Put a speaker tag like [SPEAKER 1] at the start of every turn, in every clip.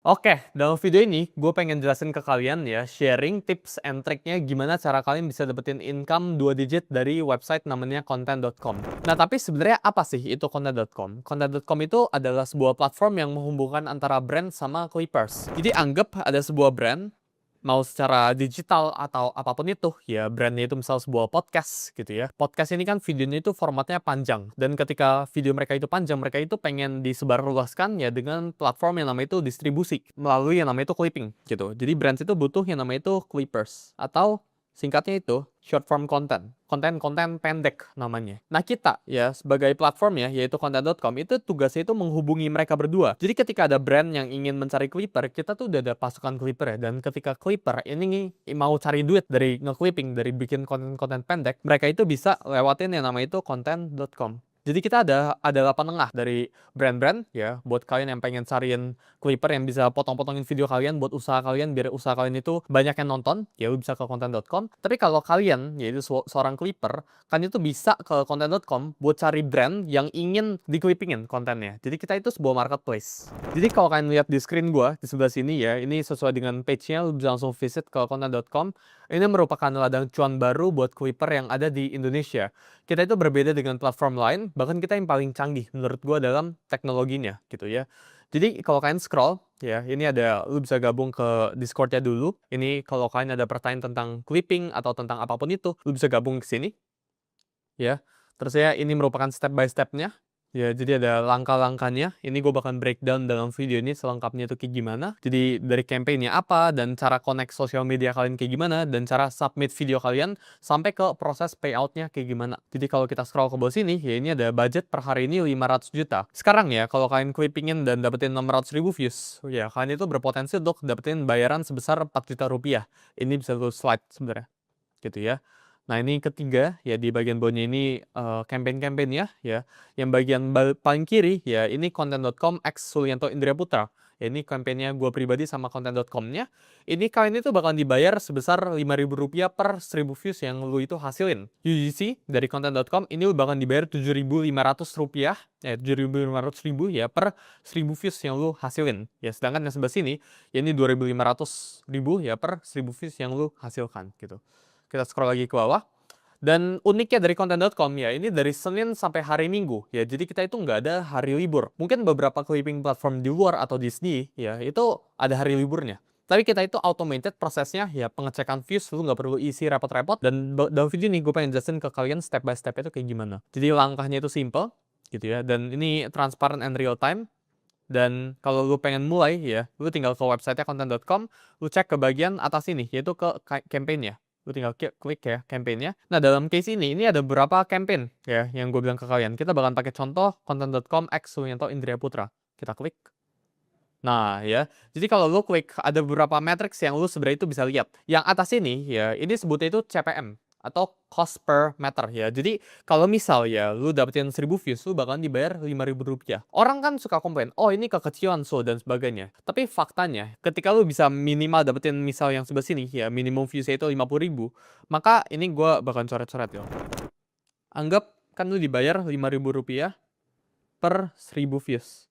[SPEAKER 1] Oke, dalam video ini gue pengen jelasin ke kalian ya, sharing tips and triknya gimana cara kalian bisa dapetin income 2 digit dari website namanya content.com. Nah, tapi sebenarnya apa sih itu content.com? Content.com itu adalah sebuah platform yang menghubungkan antara brand sama clippers. Jadi anggap ada sebuah brand, mau secara digital atau apapun itu, ya brandnya itu misal sebuah podcast gitu ya. Podcast ini kan videonya itu formatnya panjang, dan ketika video mereka itu panjang, mereka itu pengen disebarluaskan ya dengan platform yang namanya itu distribusi, melalui yang namanya itu clipping gitu. Jadi brand itu butuh yang namanya itu clippers, atau singkatnya itu short form content, konten-konten pendek namanya. Nah kita ya sebagai platform ya, yaitu content.com, itu tugasnya itu menghubungi mereka berdua. Jadi ketika ada brand yang ingin mencari clipper, kita tuh udah ada pasukan clipper ya. Dan ketika clipper ini mau cari duit dari nge-clipping, dari bikin konten-konten pendek, mereka itu bisa lewatin yang namanya itu content.com. Jadi kita ada lapan tengah dari brand-brand ya, buat kalian yang pengen cariin clipper yang bisa potong-potongin video kalian buat usaha kalian, biar usaha kalian itu banyak yang nonton, ya lu bisa ke content.com. Tapi kalau kalian yaitu seorang clipper, kan itu bisa ke content.com buat cari brand yang ingin di-clippingin kontennya. Jadi kita itu sebuah marketplace. Jadi kalau kalian lihat di screen gua di sebelah sini ya, ini sesuai dengan page-nya, lu bisa langsung visit ke content.com. Ini merupakan ladang cuan baru buat clipper yang ada di Indonesia. Kita itu berbeda dengan platform lain, bahkan kita yang paling canggih menurut gua dalam teknologinya gitu ya. Jadi kalau kalian scroll ya, ini lu bisa gabung ke Discord-nya dulu. Ini kalau kalian ada pertanyaan tentang clipping atau tentang apapun itu, lu bisa gabung ke sini ya. Terus ya ini merupakan step by step-nya. Ya, jadi ada langkah-langkahnya. Ini gue bakal breakdown dalam video ini selengkapnya itu kayak gimana. Jadi dari campaign-nya apa, dan cara connect sosial media kalian kayak gimana, dan cara submit video kalian sampai ke proses payout-nya kayak gimana. Jadi kalau kita scroll ke bawah sini, ya ini ada budget per hari ini 500 juta. Sekarang ya, kalau kalian clippingin dan dapetin 600.000 views, ya kalian itu berpotensi untuk dapetin bayaran sebesar 4 juta rupiah. Ini bisa lu slide sebenarnya, gitu ya. Nah ini ketiga, ya di bagian bawahnya ini campaign-campaign ya. Yang bagian paling kiri, ya ini content.com X Sulianto Indria Putra. Ya ini campaignnya gue pribadi sama content.com-nya. Ini kalian itu bakalan dibayar sebesar Rp5.000 per 1.000 views yang lu itu hasilin. UGC dari content.com ini lu bakalan dibayar Rp7.500, ya 7.500.000 ya per 1.000 views yang lu hasilin. Ya sedangkan yang sebelah sini, ya ini Rp2.500.000 ya per 1.000 views yang lu hasilkan gitu. Kita scroll lagi ke bawah. Dan uniknya dari content.com ya, ini dari Senin sampai hari Minggu ya. Jadi kita itu nggak ada hari libur. Mungkin beberapa clipping platform di luar atau Disney ya, itu ada hari liburnya. Tapi kita itu automated prosesnya ya, pengecekan views, lu nggak perlu isi repot-repot. Dan dalam video ini gue pengen jelasin ke kalian step by step itu kayak gimana. Jadi langkahnya itu simple gitu ya. Dan ini transparent and real time. Dan kalau lu pengen mulai ya, lu tinggal ke website-nya content.com, lu cek ke bagian atas ini, yaitu ke campaign ya. Lu tinggal klik ya campaign-nya. Nah dalam case ini ada beberapa campaign ya yang gue bilang ke kalian. Kita bakalan pakai contoh content.com X Sulianto Indria Putra. Kita klik. Nah ya, jadi kalau lu klik ada beberapa matrix yang lu sebenarnya itu bisa lihat. Yang atas ini ya, ini sebutnya itu CPM atau cost per meter ya. Jadi kalau misal ya lu dapetin 1.000 views, lu bakalan dibayar Rp5.000. Orang kan suka komplain, oh ini kekecilan so dan sebagainya. Tapi faktanya, ketika lu bisa minimal dapetin misal yang sebelah sini ya, minimum viewsnya itu 50.000, maka ini gua bakalan coret-coret ya. Anggap kan lu dibayar Rp5.000 per 1.000 views.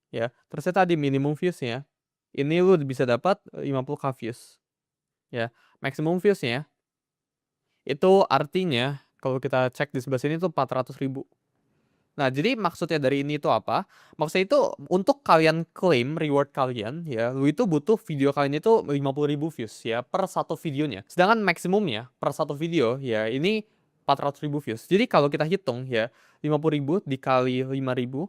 [SPEAKER 1] Ya, ternyata tadi minimum views-nya, ini lu bisa dapat 50k views. Ya, maksimum views-nya itu artinya kalau kita cek di sebelah sini tuh 400.000. Nah, jadi maksudnya dari ini itu apa? Maksudnya itu untuk kalian claim reward kalian ya, lu itu butuh video kalian itu 50.000 views ya per satu videonya. Sedangkan maksimumnya per satu video ya ini 400.000 views. Jadi kalau kita hitung ya, 50.000 dikali 5.000,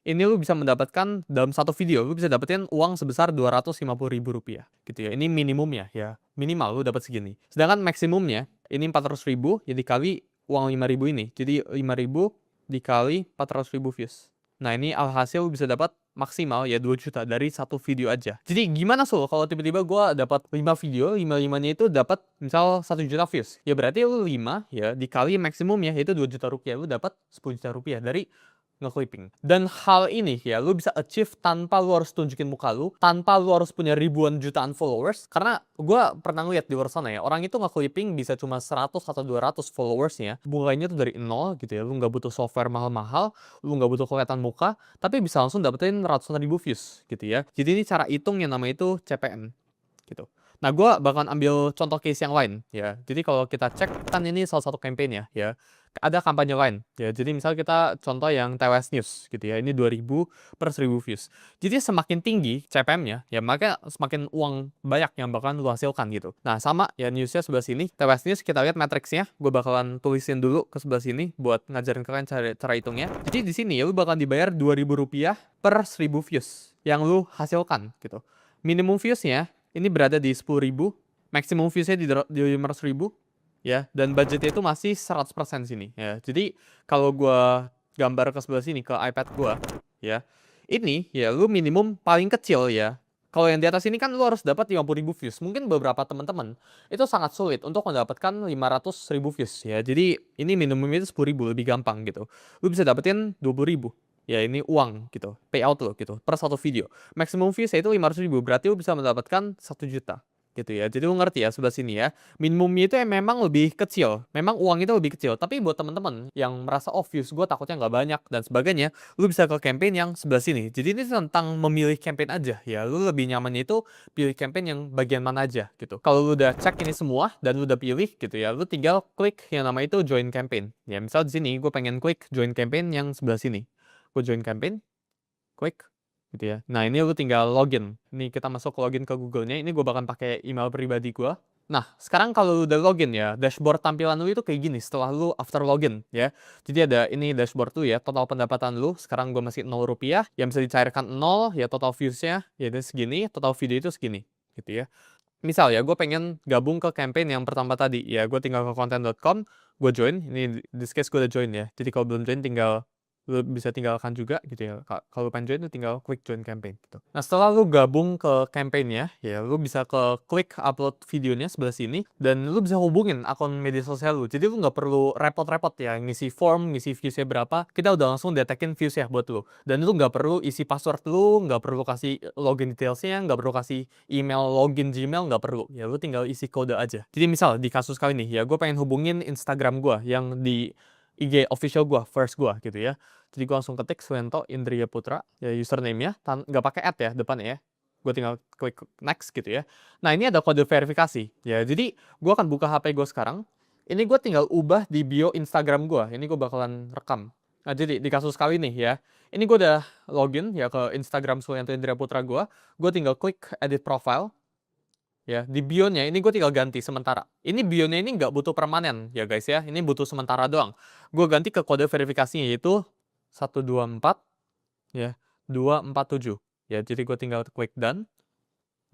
[SPEAKER 1] ini lu bisa mendapatkan dalam satu video, lu bisa dapetin uang sebesar Rp250.000 gitu ya. Ini minimumnya ya, minimal lu dapat segini. Sedangkan maksimumnya ini 400.000 ya dikali uang 5.000 ini. Jadi 5.000 dikali 400.000 views. Nah ini alhasil lu bisa dapat maksimal ya 2 juta dari satu video aja. Jadi gimana kalau tiba-tiba gua dapat 5 video, 5-5-nya itu dapat misal 1 juta views. Ya berarti lu 5 ya dikali maksimumnya yaitu 2 juta rupiah, lu dapat 10 juta rupiah dari nge-clipping. Dan hal ini ya lu bisa achieve tanpa lu harus tunjukin muka lu, tanpa lu harus punya ribuan jutaan followers. Karena gue pernah ngeliat di luar sana ya, orang itu nge-clipping bisa cuma 100 atau 200 followersnya. Mulainya tuh dari nol gitu ya, lu nggak butuh software mahal-mahal, lu nggak butuh kelihatan muka, tapi bisa langsung dapetin ratusan ribu views gitu ya. Jadi ini cara hitung yang namanya itu CPM gitu. Nah, gue bakalan ambil contoh case yang lain ya. Jadi kalau kita cek, kan ini salah satu campaign ya. Ada kampanye lain ya. Jadi misal kita contoh yang TWS News gitu ya. Ini 2000 per 1000 views. Jadi semakin tinggi CPM-nya ya, maka semakin uang banyak yang bakalan lu hasilkan gitu. Nah, sama ya newsnya sebelah sini. TWS News kita lihat matriksnya. Gue bakalan tulisin dulu ke sebelah sini buat ngajarin kalian cara hitungnya. Jadi di sini ya lu bakalan dibayar Rp2.000 per 1000 views yang lu hasilkan gitu. Minimum viewsnya ini berada di 10.000, maksimum viewsnya di 500.000 ya, dan budgetnya itu masih 100% sini ya. Jadi kalau gua gambar ke sebelah sini ke iPad gua ya, ini ya lu minimum paling kecil ya. Kalau yang di atas ini kan lu harus dapat 50.000 views. Mungkin beberapa teman-teman itu sangat sulit untuk mendapatkan 500.000 views ya. Jadi ini minimumnya itu 10.000, lebih gampang gitu. Lu bisa dapetin 20.000. Ya ini uang gitu, payout lo gitu, per satu video. Maximum views itu 500.000, berarti lo bisa mendapatkan 1 juta gitu ya. Jadi lo ngerti ya sebelah sini ya. Minimumnya itu memang lebih kecil, memang uang itu lebih kecil. Tapi buat teman-teman yang merasa oh views gue takutnya nggak banyak dan sebagainya, lo bisa ke campaign yang sebelah sini. Jadi ini tentang memilih campaign aja ya. Lo lebih nyamannya itu pilih campaign yang bagian mana aja gitu. Kalau lo udah cek ini semua dan lo udah pilih gitu ya, lo tinggal klik yang namanya itu join campaign. Ya misal di sini gue pengen klik join campaign yang sebelah sini. Gue join campaign, klik gitu ya. Nah ini lu tinggal login. Ini kita masuk login ke Google-nya. Ini gue bakal pakai email pribadi gue. Nah sekarang kalau lu udah login ya, dashboard tampilan lu itu kayak gini setelah lu after login ya. Jadi ada ini dashboard lu ya, total pendapatan lu. Sekarang gue masih Rp0 yang bisa dicairkan 0 ya, total views-nya ya ini segini, total video itu segini gitu ya. Misal ya, gue pengen gabung ke campaign yang pertama tadi ya, gue tinggal ke content.com, gue join. Ini this case gue udah join ya. Jadi kalau belum join tinggal lu bisa tinggalkan juga gitu ya. Kalau pengen join lu tinggal klik join campaign gitu. Nah setelah lu gabung ke campaignnya ya, lu bisa ke klik upload videonya sebelah sini dan lu bisa hubungin akun media sosial lu. Jadi lu nggak perlu repot-repot ya ngisi form, ngisi viewsnya berapa. Kita udah langsung detekin viewsnya buat lu. Dan lu nggak perlu isi password lu, nggak perlu kasih login detailsnya, nggak perlu kasih email login Gmail, nggak perlu. Ya lu tinggal isi kode aja. Jadi misal di kasus kali ini ya, gue pengen hubungin Instagram gue yang di IG official gue, first gue gitu ya. Jadi gue langsung ketik Suwento Indria Putra, ya username-nya, nggak pakai @ ya depannya ya. Gue tinggal klik next gitu ya. Nah ini ada kode verifikasi ya. Jadi gue akan buka HP gue sekarang. Ini gue tinggal ubah di bio Instagram gue. Ini gue bakalan rekam. Nah jadi di kasus kali ini ya, ini gue udah login ya ke Instagram Suwento Indria Putra gue. Gue tinggal klik edit profile. Ya, di bio-nya ini gue tinggal ganti sementara. Ini bio-nya ini nggak butuh permanen ya guys ya. Ini butuh sementara doang. Gue ganti ke kode verifikasinya yaitu 124 ya 247 ya. Jadi gue tinggal klik done.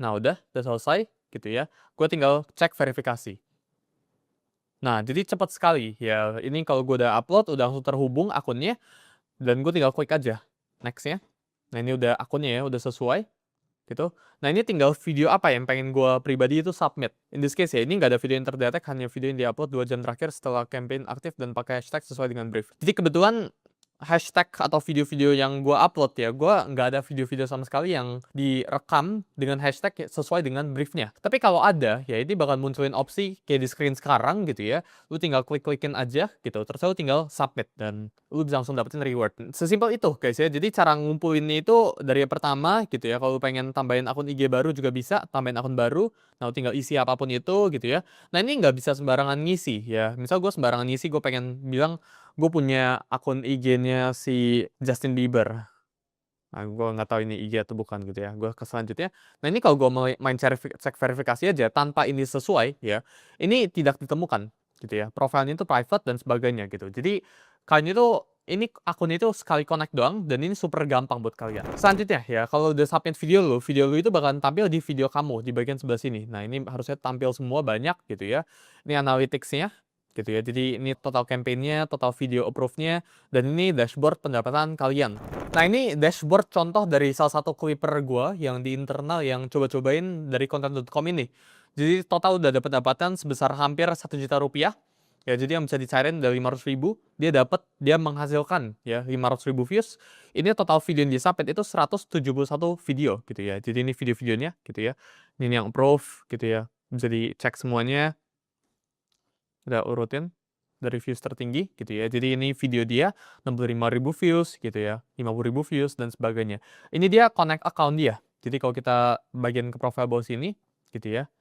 [SPEAKER 1] Nah udah selesai gitu ya. Gue tinggal cek verifikasi. Nah jadi cepat sekali ya. Ini kalau gue udah upload udah langsung terhubung akunnya dan gue tinggal klik aja next-nya. Nah ini udah akunnya ya, udah sesuai gitu. Nah ini tinggal video apa yang pengen gue pribadi itu submit. In this case ya, ini nggak ada video yang terdetek, hanya video yang diupload 2 jam terakhir setelah campaign aktif dan pakai hashtag sesuai dengan brief. Jadi kebetulan hashtag atau video-video yang gue upload ya, gue nggak ada video-video sama sekali yang direkam dengan hashtag sesuai dengan briefnya. Tapi kalau ada, ya ini bakal munculin opsi kayak di screen sekarang gitu ya. Lu tinggal klik-klikin aja gitu, terus lu tinggal submit dan lu bisa langsung dapetin reward. Sesimpel itu guys ya. Jadi cara ngumpulinnya itu dari yang pertama gitu ya. Kalau lu pengen tambahin akun IG baru juga bisa, tambahin akun baru. Nah, lu tinggal isi apapun itu gitu ya. Nah, ini nggak bisa sembarangan ngisi ya. Misal gue sembarangan ngisi, gue pengen bilang gue punya akun IG-nya si Justin Bieber. Nah, gue nggak tahu ini IG atau bukan gitu ya. Gue ke selanjutnya. Nah, ini kalau gue main cek verifikasi aja tanpa ini sesuai ya, ini tidak ditemukan gitu ya. Profilnya itu private dan sebagainya gitu. Jadi kalian itu ini akun itu sekali connect doang dan ini super gampang buat kalian. Selanjutnya ya, kalau udah submit video lu itu bakalan tampil di video kamu di bagian sebelah sini. Nah, ini harusnya tampil semua banyak gitu ya. Ini analytics-nya gitu ya. Jadi ini total campaign-nya, total video approve-nya, dan ini dashboard pendapatan kalian. Nah ini dashboard contoh dari salah satu clipper gue yang di internal yang coba-cobain dari content.com ini. Jadi total udah ada pendapatan sebesar hampir 1 juta rupiah. Ya, jadi yang bisa dicairin dari 500.000, dia menghasilkan ya 500.000 views. Ini total video yang dia submit itu 171 video gitu ya. Jadi ini video-videonya gitu ya. Ini yang approve gitu ya. Bisa dicek semuanya. Udah urutin dari views tertinggi gitu ya. Jadi ini video dia 65.000 views gitu ya, 50.000 views dan sebagainya. Ini dia connect account dia. Jadi kalau kita bagian ke profile bawah sini gitu ya.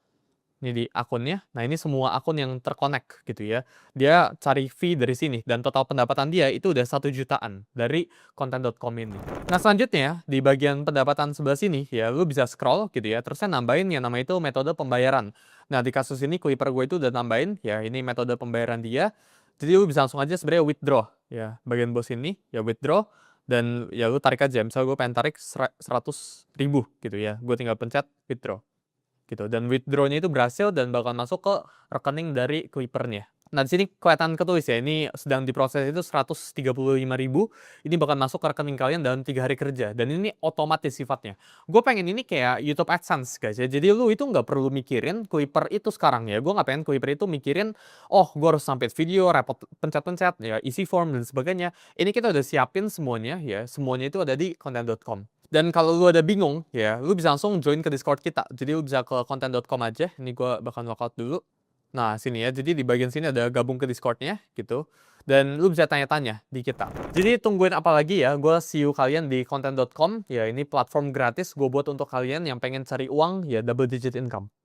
[SPEAKER 1] Ini di akunnya. Nah, ini semua akun yang terkonek gitu ya. Dia cari fee dari sini dan total pendapatan dia itu udah 1 jutaan dari konten.com ini. Nah, selanjutnya di bagian pendapatan sebelah sini ya lu bisa scroll gitu ya. Terus saya nambahin yang namanya itu metode pembayaran. Nah, di kasus ini Clipper gue itu udah nambahin ya ini metode pembayaran dia. Jadi lu bisa langsung aja sebenarnya withdraw ya. Bagian bawah sini ya withdraw dan ya lu tarik aja. Misalnya gue pengen tarik 100.000 gitu ya. Gue tinggal pencet withdraw gitu. Dan withdraw-nya itu berhasil dan bakal masuk ke rekening dari Clipper-nya. Nah, di sini kelihatan ketulis ya, ini sedang diproses itu 135.000. Ini bakal masuk ke rekening kalian dalam 3 hari kerja. Dan ini otomatis sifatnya. Gue pengen ini kayak YouTube AdSense guys ya. Jadi lu itu nggak perlu mikirin Clipper itu sekarang ya. Gue nggak pengen Clipper itu mikirin, oh gue harus sampai video, repot pencet-pencet, ya isi form dan sebagainya. Ini kita udah siapin semuanya ya. Semuanya itu ada di content.com. Dan kalau lu ada bingung, ya, lu bisa langsung join ke Discord kita. Jadi lu bisa ke content.com aja. Ini gua bakal lockout dulu. Nah, sini ya. Jadi di bagian sini ada gabung ke Discord-nya gitu. Dan lu bisa tanya-tanya di kita. Jadi tungguin apa lagi ya? Gua see you kalian di content.com. Ya, ini platform gratis gue buat untuk kalian yang pengen cari uang ya double digit income.